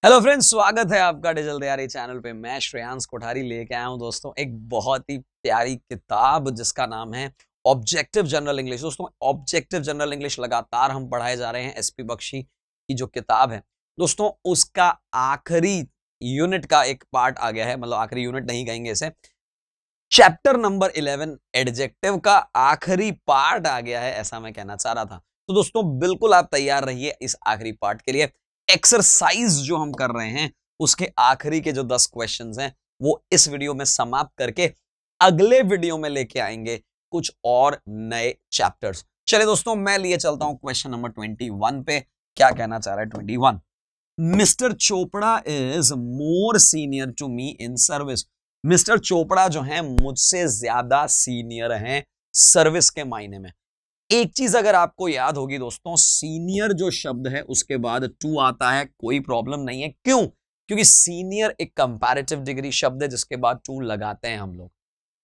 Hello friends, स्वागत है आपका डिजिटल तैयारी चैनल पे। मैं श्रेयांश कोठारी लेके आया हूं दोस्तों एक बहुत ही प्यारी किताब जिसका नाम है ऑब्जेक्टिव जनरल इंग्लिश। दोस्तों ऑब्जेक्टिव जनरल इंग्लिश लगातार हम पढ़ाए जा रहे हैं। एसपी बख्शी की जो किताब है दोस्तों, उसका आखिरी यूनिट का एक पार्ट आ गया है। मतलब आखिरी यूनिट नहीं कहेंगे इसे, चैप्टर नंबर 11 एडजेक्टिव का आखिरी पार्ट आ गया है, ऐसा मैं कहना चाह रहा था। तो दोस्तों बिल्कुल आप तैयार रहिए इस आखिरी पार्ट के लिए। एक्सरसाइज जो हम कर रहे हैं उसके आखिरी के जो 10 क्वेश्चंस हैं वो इस वीडियो में समाप्त करके अगले वीडियो में लेके आएंगे कुछ और नए चैप्टर्स। चलिए दोस्तों, मैं लिए चलता हूं क्वेश्चन नंबर 21 पे। क्या कहना चाह रहा है 21? Mister Chopra is more senior to me in service. Mister Chopra जो है मुझसे ज्यादा सीनियर हैं सर्विस के मायने में। एक चीज अगर आपको याद होगी दोस्तों, सीनियर जो शब्द है उसके बाद टू आता है, कोई प्रॉब्लम नहीं है। क्यों? क्योंकि सीनियर एक कंपैरेटिव डिग्री शब्द है जिसके बाद टू लगाते हैं हम लोग।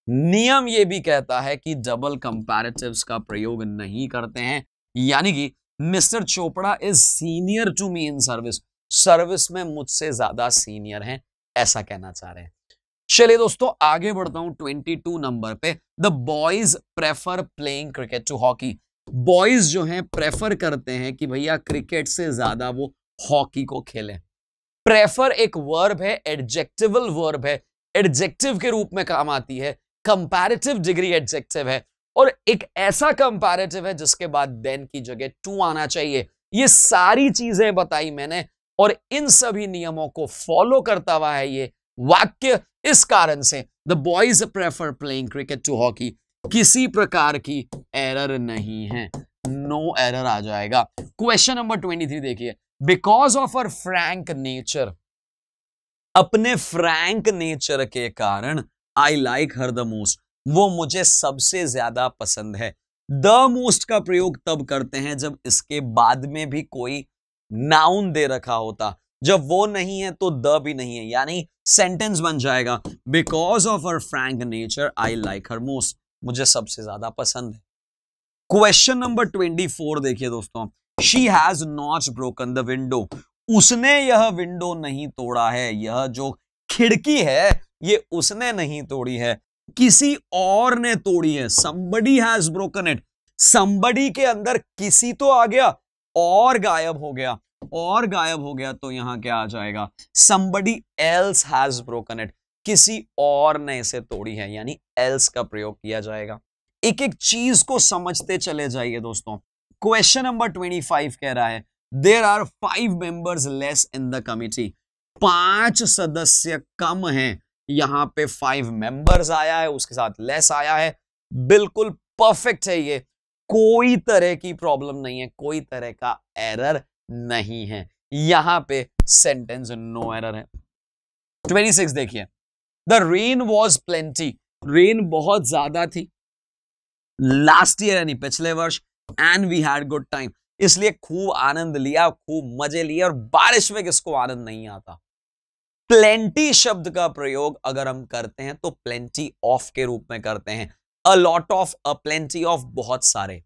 नियम यह भी कहता है कि डबल कंपैरेटिव्स का प्रयोग नहीं करते हैं। यानी कि mister Chopra is senior to me in service, service में मुझसे ज्यादा सीनियर हैं, ऐसा कहना चाह रहे हैं। चलिए दोस्तों आगे बढ़ता हूं 22 नंबर पे। The boys prefer playing cricket to hockey. Boys जो हैं प्रेफर करते हैं कि भैया क्रिकेट से ज्यादा वो हॉकी को खेलें। प्रेफर एक वर्ब है, एडजेक्टिवल वर्ब है, एडजेक्टिव के रूप में काम आती है, कंपैरेटिव डिग्री एडजेक्टिव है, और एक ऐसा कंपैरेटिव है जिसके बाद देन की जगह टू आना चाहिए। ये सारी चीजें बताई मैंने और इन सभी नियमों को फॉलो करता हुआ है ये वाक्य। इस कारण से the boys prefer playing cricket to hockey, किसी प्रकार की एरर नहीं है, नो एरर आ जाएगा। क्वेश्चन नंबर 23 देखिए। Because of her frank nature, अपने फ्रैंक नेचर के कारण, I like her the most, वो मुझे सबसे ज्यादा पसंद है। द मोस्ट का प्रयोग तब करते हैं जब इसके बाद में भी कोई नाउन दे रखा होता। जब वो नहीं है तो द भी नहीं है, यानी सेंटेंस बन जाएगा because of her Frank nature I like her most, मुझे सबसे ज्यादा पसंद है। क्वेश्चन नंबर 24 देखिए दोस्तों। She has not broken the window, उसने यह विंडो नहीं तोड़ा है, यह जो खिड़की है ये उसने नहीं तोड़ी है, किसी और ने तोड़ी है। somebody has broken it, somebody के अंदर किसी तो आ गया और गायब हो गया, और गायब हो गया तो यहां क्या आ जाएगा? somebody else has broken it, किसी और ने इसे तोड़ी है, यानी else का प्रयोग किया जाएगा। एक एक चीज को समझते चले जाइए दोस्तों। क्वेश्चन नंबर 25 कह रहा है there are 5 members less in the committee, 5 सदस्य कम हैं। यहां पे 5 मेंबर्स आया है, उसके साथ लेस आया है, बिल्कुल परफेक्ट है ये, कोई तरह की प्रॉब्लम नहीं है, कोई तरह का एरर नहीं है। यहां पे सेंटेंस नो एरर है। 26 देखिए। The rain was plenty, rain बहुत ज्यादा थी लास्ट ईयर यानी पिछले वर्ष, and we had good time, इसलिए खूब आनंद लिया, खूब मजे लिए। और बारिश में किसको आनंद नहीं आता? प्लेंटी शब्द का प्रयोग अगर हम करते हैं तो प्लेंटी ऑफ के रूप में करते हैं। A lot of, a plenty of, बहुत सारे।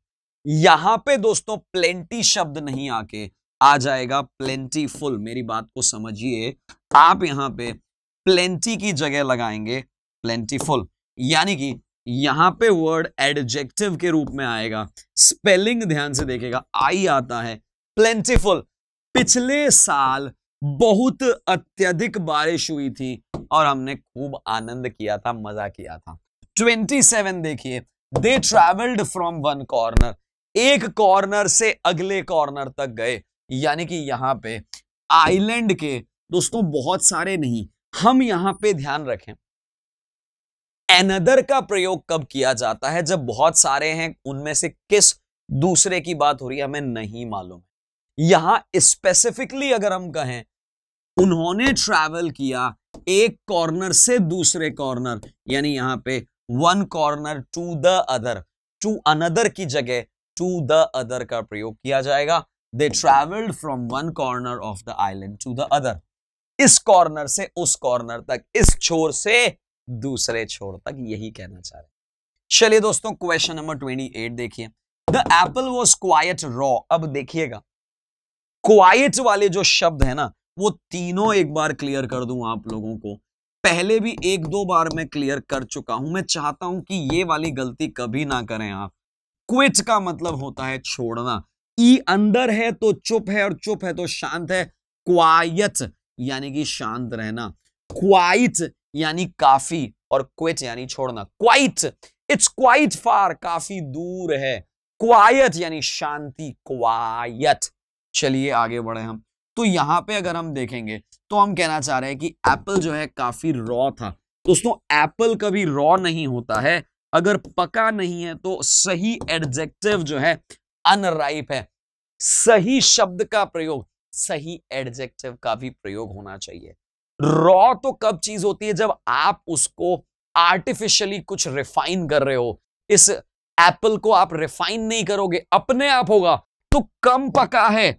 यहां पे दोस्तों प्लेंटी शब्द नहीं आके आ जाएगा प्लेंटीफुल। मेरी बात को समझिए, आप यहां पे प्लेंटी की जगह लगाएंगे प्लेंटीफुल, यानी कि यहां पे वर्ड एडजेक्टिव के रूप में आएगा। स्पेलिंग ध्यान से देखिएगा, आई आता है प्लेंटीफुल। पिछले साल बहुत अत्यधिक बारिश हुई थी और हमने खूब आनंद किया था, मजा किया था। 27 देखिए। दे ट्रैवल्ड फ्रॉम वन कॉर्नर, एक कॉर्नर से अगले कॉर्नर तक गए, यानी कि यहां पे आइलैंड के दोस्तों बहुत सारे नहीं, हम यहां पे ध्यान रखें अनदर का प्रयोग कब किया जाता है? जब बहुत सारे हैं, उनमें से किस दूसरे की बात हो रही है हमें नहीं मालूम। यहां स्पेसिफिकली अगर हम कहें उन्होंने ट्रैवल किया एक कॉर्नर से दूसरे कॉर्नर, यानी यहां पे one corner to the other, to another की जगह टू द अदर का प्रयोग किया जाएगा। They travelled from one corner of the island to the other, इस कॉर्नर से उस कॉर्नर तक, इस छोर से दूसरे छोर तक, यही कहना चाह रहे हैं। चलिए दोस्तों क्वेश्चन नंबर 28 देखिए। The Apple was quite raw. अब देखिएगा क्वाइट वाले जो शब्द है ना, वो तीनों एक बार क्लियर कर दूं आप लोगों को। पहले भी एक दो बार मैं क्लियर कर चुका हूं, मैं चाहता हूं कि ये वाली गलती कभी ना करें आप। क्विट का मतलब होता है छोड़ना। ई अंदर है तो चुप है, और चुप है तो शांत है। क्वाइट यानी कि शांत रहना। क्वाइट यानी काफी, और क्विट यानी छोड़ना। क्वाइट, इट्स क्वाइट फार, काफी दूर है। क्वाइट यानी शांति, क्वाइट। चलिए आगे बढ़े हम। तो यहां पे अगर हम देखेंगे तो हम कहना चाह रहे हैं कि एप्पल जो है काफी रॉ था। दोस्तों एप्पल कभी रॉ नहीं होता है, अगर पका नहीं है तो सही एडजेक्टिव जो है अनराइप है। सही शब्द का प्रयोग, सही एडजेक्टिव का भी प्रयोग होना चाहिए। रॉ तो कब चीज होती है, जब आप उसको आर्टिफिशियली कुछ रिफाइन कर रहे हो। इस एप्पल को आप रिफाइन नहीं करोगे, अपने आप होगा, तो कम पका है,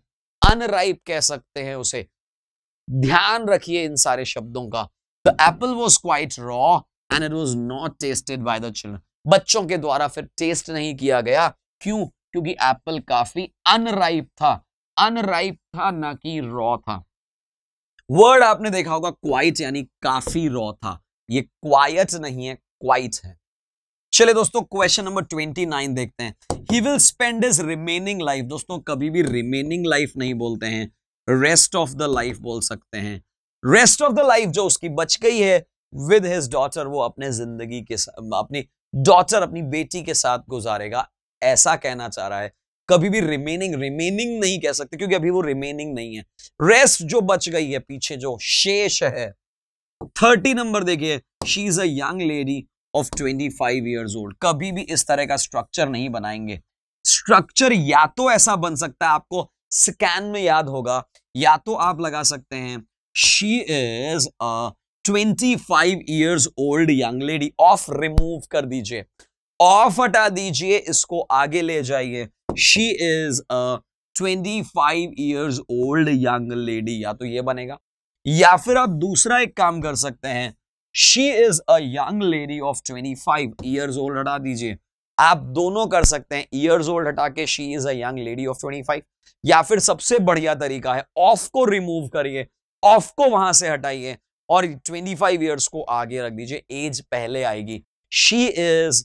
अनराइप कह सकते हैं उसे। ध्यान रखिए इन सारे शब्दों का। The Apple was quite raw and it was not tested by the children. बच्चों के द्वारा फिर टेस्ट नहीं किया गया। क्यों? क्योंकि एप्पल काफी अनराइप था। अनराइप था, ना कि रॉ था। वर्ड आपने देखा होगा क्वाइट यानी काफी रॉ था। ये क्वाइट नहीं है, क्वाइट है। चलिए दोस्तों क्वेश्चन नंबर 29 देखते हैं। He will spend his remaining life. दोस्तों कभी भी रिमेनिंग लाइफ नहीं बोलते हैं, रेस्ट ऑफ द लाइफ बोल सकते हैं। रेस्ट ऑफ द लाइफ जो उसकी बच गई है विद हिज डॉटर, वो अपने जिंदगी के साथ, अपनी डॉटर, अपनी बेटी के साथ गुजारेगा, ऐसा कहना चाह रहा है। कभी भी रिमेनिंग नहीं कह सकते क्योंकि अभी वो रिमेनिंग नहीं है। रेस्ट जो बच गई है, पीछे जो शेष है। 30 नंबर देखिए, she is a young lady of 25 years old। कभी भी इस तरह का स्ट्रक्चर नहीं बनाएंगे। स्ट्रक्चर या तो ऐसा बन सकता है, आपको स्कैन में याद होगा, या तो आप लगा सकते हैं she is a 25 years old young lady। Of remove कर दीजिए, ऑफ हटा दीजिए, इसको आगे ले जाइए। She is a 25 years old young lady, या तो ये बनेगा, या फिर आप दूसरा एक काम कर सकते हैं, she is a young lady of 25 years old, हटा दीजिए। आप दोनों कर सकते हैं, ईयर्स ओल्ड हटा के she is a young lady of 25, या फिर सबसे बढ़िया तरीका है ऑफ को रिमूव करिए, ऑफ को वहां से हटाइए और 25 years को आगे रख दीजिए, एज पहले आएगी। She is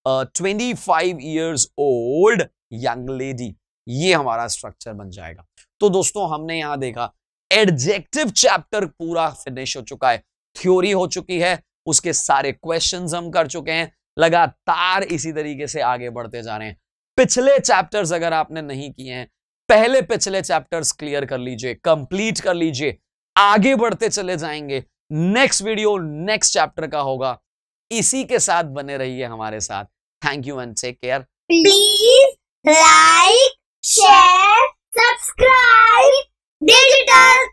25 years old young lady, ये हमारा स्ट्रक्चर बन जाएगा। तो दोस्तों हमने यहां देखा एडजेक्टिव चैप्टर पूरा फिनिश हो चुका है, थ्योरी हो चुकी है, उसके सारे क्वेश्चंस हम कर चुके हैं, लगातार इसी तरीके से आगे बढ़ते जा रहे हैं। पिछले चैप्टर्स अगर आपने नहीं किए हैं, पहले पिछले चैप्टर्स क्लियर कर लीजिए, कंप्लीट कर लीजिए, आगे बढ़ते चले जाएंगे। नेक्स्ट वीडियो नेक्स्ट चैप्टर का होगा, इसी के साथ बने रहिए हमारे साथ। Thank you and take care. Please like, share, subscribe digital